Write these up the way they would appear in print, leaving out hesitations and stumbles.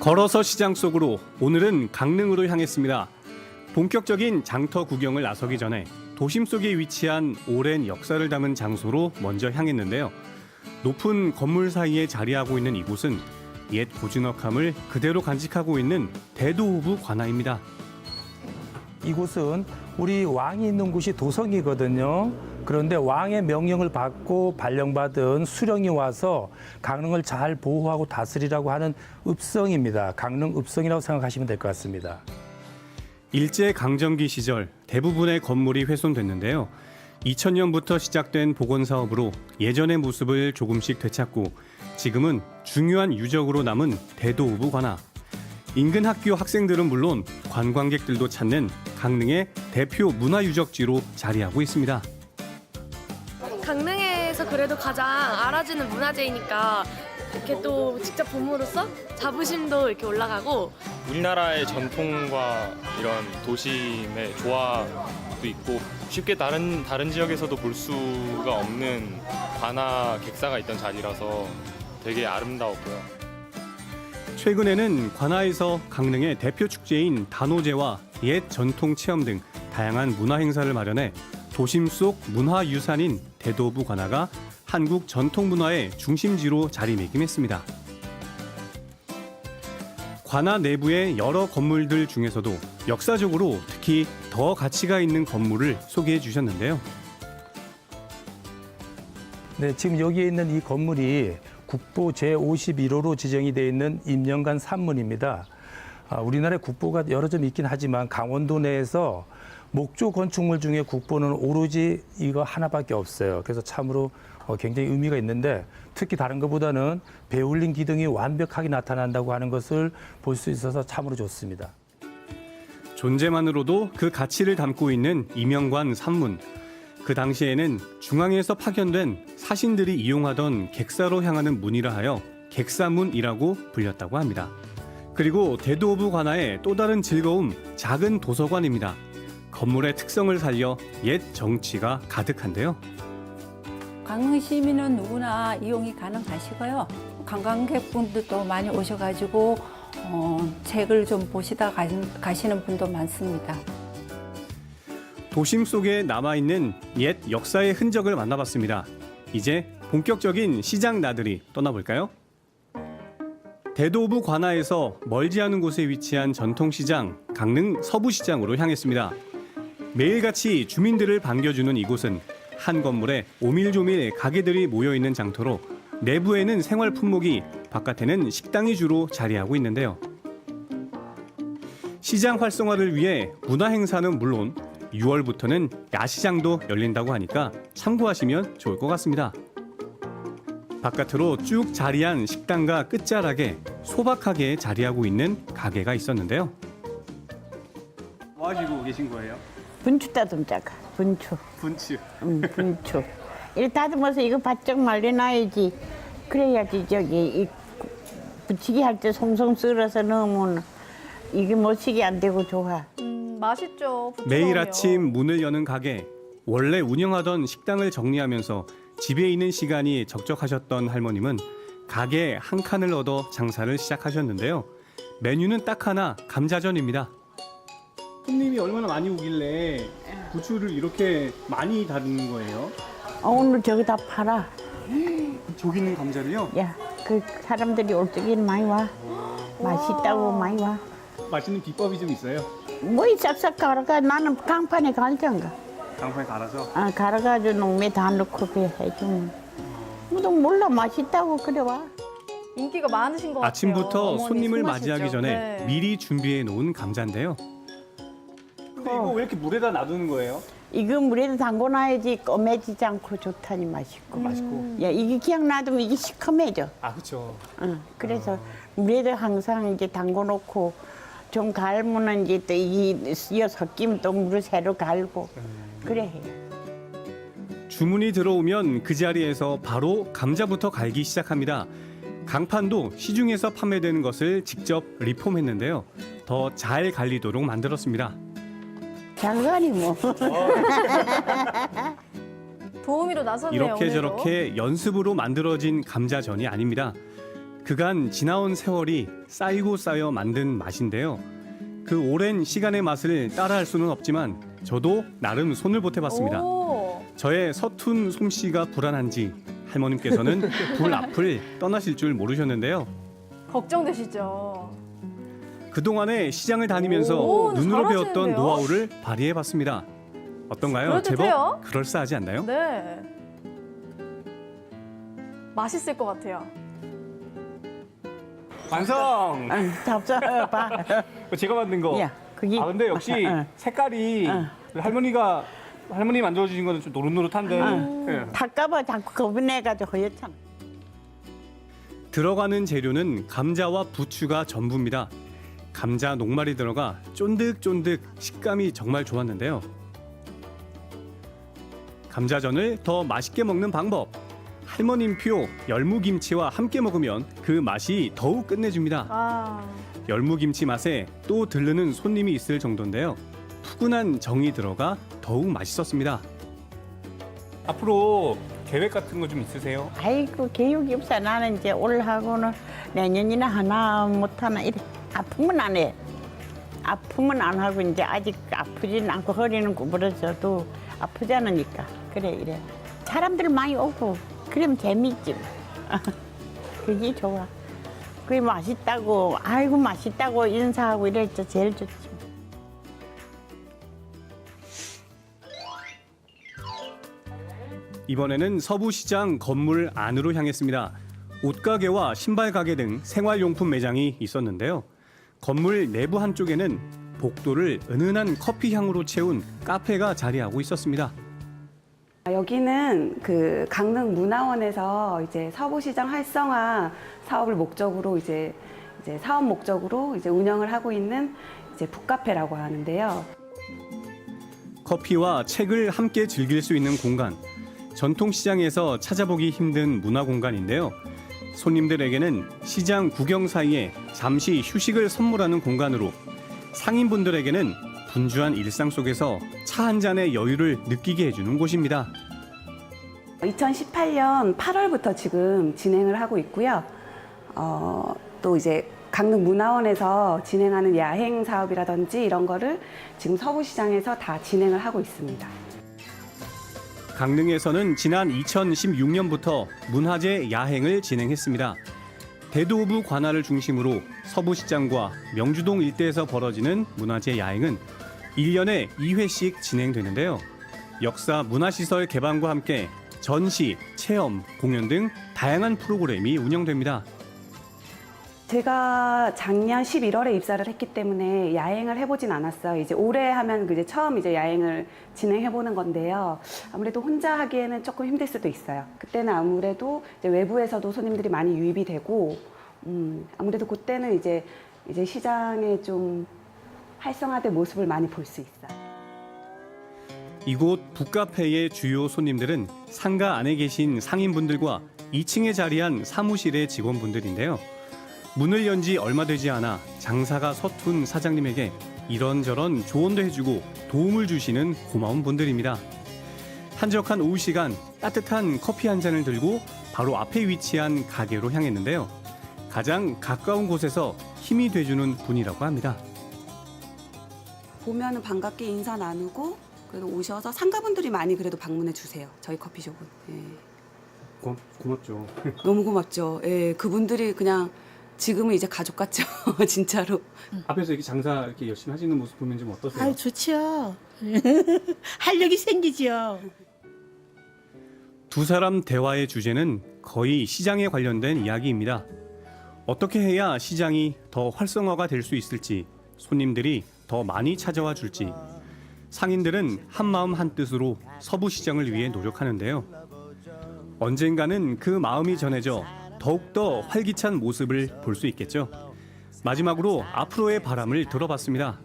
걸어서 시장 속으로 오늘은 강릉으로 향했습니다. 본격적인 장터 구경을 나서기 전에 도심 속에 위치한 오랜 역사를 담은 장소로 먼저 향했는데요. 높은 건물 사이에 자리하고 있는 이곳은 옛 고즈넉함을 그대로 간직하고 있는 대도호부 관아입니다. 이곳은 우리 왕이 있는 곳이 도성이거든요. 그런데 왕의 명령을 받고 발령받은 수령이 와서 강릉을 잘 보호하고 다스리라고 하는 읍성입니다. 강릉 읍성이라고 생각하시면 될 것 같습니다. 일제강점기 시절 대부분의 건물이 훼손됐는데요. 2000년부터 시작된 복원 사업으로 예전의 모습을 조금씩 되찾고 지금은 중요한 유적으로 남은 대도호부 관아. 인근 학교 학생들은 물론 관광객들도 찾는 강릉의 대표 문화유적지로 자리하고 있습니다. 강릉에서 그래도 가장 알아주는 문화재이니까 이렇게 또 직접 봄으로써 자부심도 이렇게 올라가고 우리나라의 전통과 이런 도심의 조화도 있고 쉽게 다른 지역에서도 볼 수가 없는 관아 객사가 있던 자리라서 되게 아름다웠고요. 최근에는 관아에서 강릉의 대표 축제인 단오제와 옛 전통 체험 등 다양한 문화 행사를 마련해 도심 속 문화유산인 대도호부 관아가 한국 전통 문화의 중심지로 자리매김했습니다. 관아 내부의 여러 건물들 중에서도 역사적으로 특히 더 가치가 있는 건물을 소개해 주셨는데요. 네, 지금 여기에 있는 이 건물이 국보 제51호로 지정이 되어 있는 임영관 산문입니다. 우리나라의 국보가 여러 점 있긴 하지만 강원도 내에서 목조 건축물 중에 국보는 오로지 이거 하나밖에 없어요. 그래서 참으로 굉장히 의미가 있는데 특히 다른 것보다는 배울림 기둥이 완벽하게 나타난다고 하는 것을 볼 수 있어서 참으로 좋습니다. 존재만으로도 그 가치를 담고 있는 임영관 산문. 그 당시에는 중앙에서 파견된 사신들이 이용하던 객사로 향하는 문이라 하여 객사문이라고 불렸다고 합니다. 그리고 대도호부 관아의 또 다른 즐거움, 작은 도서관입니다. 건물의 특성을 살려 옛 정취가 가득한데요. 강릉 시민은 누구나 이용이 가능하시고요. 관광객분들도 많이 오셔가지고 책을 좀 보시다 가시는 분도 많습니다. 도심 속에 남아있는 옛 역사의 흔적을 만나봤습니다. 이제 본격적인 시장 나들이 떠나볼까요? 대도호부 관아에서 멀지 않은 곳에 위치한 전통시장 강릉 서부시장으로 향했습니다. 매일같이 주민들을 반겨주는 이곳은 한 건물에 오밀조밀 가게들이 모여있는 장터로 내부에는 생활 품목이, 바깥에는 식당이 주로 자리하고 있는데요. 시장 활성화를 위해 문화 행사는 물론 6월부터는 야시장도 열린다고 하니까 참고하시면 좋을 것 같습니다. 바깥으로 쭉 자리한 식당과 끝자락에 소박하게 자리하고 있는 가게가 있었는데요. 뭐 하시고 계신 거예요? 분추 따듬자가 분추. 분츠. 분추. 이렇게 다듬어서 이거 바짝 말려놔야지. 그래야지 저기 부치기 할 때 송송 썰어서 넣으면 이게 멋지게 안 되고 좋아. 맛있죠. 매일 아침 문을 여는 가게. 원래 운영하던 식당을 정리하면서 집에 있는 시간이 적적하셨던 할머님은 가게 한 칸을 얻어 장사를 시작하셨는데요. 메뉴는 딱 하나, 감자전입니다. 손님이 얼마나 많이 오길래 부추를 이렇게 많이 다듬는 거예요? 오늘 저기다 팔아. 저기 있는 감자를요? 야, 그 사람들이 올 적에는 많이 와. 맛있다고 많이 와. 맛있는 비법이 좀 있어요? 뭐이 싹싹 갈아가 나는 강판에 갈던가. 강판에 갈아서? 갈아가지고 농매 다 넣고 그래 해주면. 뭐도 몰라 맛있다고 그래 와. 인기가 많으신 것 같아요. 아침부터 어머니 손님을 손맛이죠. 맞이하기 전에 네. 미리 준비해 놓은 감자인데요. 근데 이거 왜 이렇게 물에다 놔두는 거예요? 이거 물에다 담궈놔야지 꺼매지지 않고 좋다니 맛있고. 맛있고. 야, 이게 그냥 놔두면 이게 시커매져. 아, 그렇죠. 응, 그래서 물에다 항상 이제 담궈놓고 좀 갈면은 이제 또 이게 이어 섞이면 또 물을 새로 갈고 그래 해요. 주문이 들어오면 그 자리에서 바로 감자부터 갈기 시작합니다. 강판도 시중에서 판매되는 것을 직접 리폼했는데요. 더 잘 갈리도록 만들었습니다. 장관이 뭐. 도우미로 나섰네요. 이렇게 오늘도. 저렇게 연습으로 만들어진 감자전이 아닙니다. 그간 지나온 세월이 쌓이고 쌓여 만든 맛인데요. 그 오랜 시간의 맛을 따라할 수는 없지만 저도 나름 손을 보태봤습니다. 오. 저의 서툰 솜씨가 불안한지 할머님께서는 불 앞을 떠나실 줄 모르셨는데요. 걱정되시죠? 그동안에 시장을 다니면서 오, 눈으로 잘하시는데요? 배웠던 노하우를 발휘해봤습니다. 어떤가요? 그럴듯해요? 제법 그럴싸하지 않나요? 네. 맛있을 것 같아요. 완성! 잡숴봐. 제가 만든 거. 야, 그게. 아 근데 역시 색깔이 할머니 만들어주신 거는 좀 노릇노릇한데 예. 닦아봐 자꾸 겁이 내가지고 허옇잖아. 들어가는 재료는 감자와 부추가 전부입니다. 감자 녹말이 들어가 쫀득쫀득 식감이 정말 좋았는데요. 감자전을 더 맛있게 먹는 방법. 할머님표 열무김치와 함께 먹으면 그 맛이 더욱 끝내줍니다. 아. 열무김치 맛에 또 들르는 손님이 있을 정도인데요. 푸근한 정이 들어가 더욱 맛있었습니다. 앞으로 계획 같은 거 좀 있으세요? 아이고 개육이 없어. 나는 이제 올하고는 내년이나 하나 못하나 이래. 아프면 안 해. 아프면 안 하고 이제 아직 아프진 않고 허리는 구부러져도 아프지 않으니까. 그래 이래. 사람들 많이 오고 그러면 재밌지. 그게 좋아. 그게 맛있다고 아이고 맛있다고 인사하고 이랬죠. 제일 좋지. 이번에는 서부시장 건물 안으로 향했습니다. 옷가게와 신발가게 등 생활용품 매장이 있었는데요. 건물 내부 한쪽에는 복도를 은은한 커피 향으로 채운 카페가 자리하고 있었습니다. 여기는 그 강릉 문화원에서 이제 서부시장 활성화 사업을 목적으로 이제 사업 목적으로 이제 운영을 하고 있는 이제 북카페라고 하는데요. 커피와 책을 함께 즐길 수 있는 공간. 전통시장에서 찾아보기 힘든 문화 공간인데요. 손님들에게는 시장 구경 사이에 잠시 휴식을 선물하는 공간으로, 상인분들에게는 분주한 일상 속에서 차 한 잔의 여유를 느끼게 해주는 곳입니다. 2018년 8월부터 지금 진행을 하고 있고요. 또 이제 강릉 문화원에서 진행하는 야행 사업이라든지 이런 거를 지금 서부시장에서 다 진행을 하고 있습니다. 강릉에서는 지난 2016년부터 문화제 야행을 진행했습니다. 대도부 관할을 중심으로 서부시장과 명주동 일대에서 벌어지는 문화제 야행은 1년에 2회씩 진행되는데요. 역사 문화시설 개방과 함께 전시, 체험, 공연 등 다양한 프로그램이 운영됩니다. 제가 작년 11월에 입사를 했기 때문에 야행을 해보진 않았어요. 이제 올해 하면 이제 처음 이제 야행을 진행해보는 건데요. 아무래도 혼자 하기에는 조금 힘들 수도 있어요. 그때는 아무래도 이제 외부에서도 손님들이 많이 유입이 되고, 아무래도 그때는 이제 시장의 좀 활성화된 모습을 많이 볼 수 있어요. 이곳 북카페의 주요 손님들은 상가 안에 계신 상인분들과 2층에 자리한 사무실의 직원분들인데요. 문을 연 지 얼마 되지 않아 장사가 서툰 사장님에게 이런저런 조언도 해주고 도움을 주시는 고마운 분들입니다. 한적한 오후 시간 따뜻한 커피 한 잔을 들고 바로 앞에 위치한 가게로 향했는데요. 가장 가까운 곳에서 힘이 돼주는 분이라고 합니다. 보면은 반갑게 인사 나누고 그래도 오셔서 상가분들이 많이 그래도 방문해 주세요. 저희 커피숍은. 예. 고맙죠. 너무 고맙죠. 예, 그분들이 그냥 지금은 이제 가족 같죠. 진짜로. 앞에서 이렇게 장사 이렇게 열심히 하시는 모습 보면 좀 어떠세요? 아유 좋죠. 활력이 생기죠. 두 사람 대화의 주제는 거의 시장에 관련된 이야기입니다. 어떻게 해야 시장이 더 활성화가 될 수 있을지, 손님들이 더 많이 찾아와 줄지, 상인들은 한마음 한뜻으로 서부시장을 위해 노력하는데요. 언젠가는 그 마음이 전해져 더욱더 활기찬 모습을 볼 수 있겠죠. 마지막으로 앞으로의 바람을 들어봤습니다.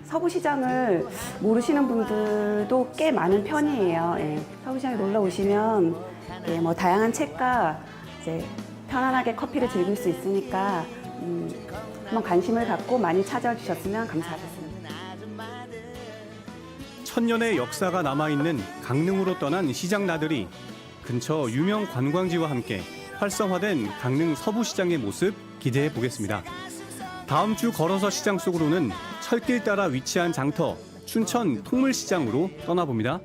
서부시장을 모르시는 분들도 꽤 많은 편이에요. 예. 서부시장에 놀러 오시면 예, 뭐 다양한 책과 이제 편안하게 커피를 즐길 수 있으니까 한번 관심을 갖고 많이 찾아와 주셨으면 감사하겠습니다. 천년의 역사가 남아있는 강릉으로 떠난 시장 나들이 근처 유명 관광지와 함께 활성화된 강릉 서부시장의 모습 기대해 보겠습니다. 다음 주 걸어서 시장 속으로는 철길 따라 위치한 장터 춘천 통물시장으로 떠나봅니다.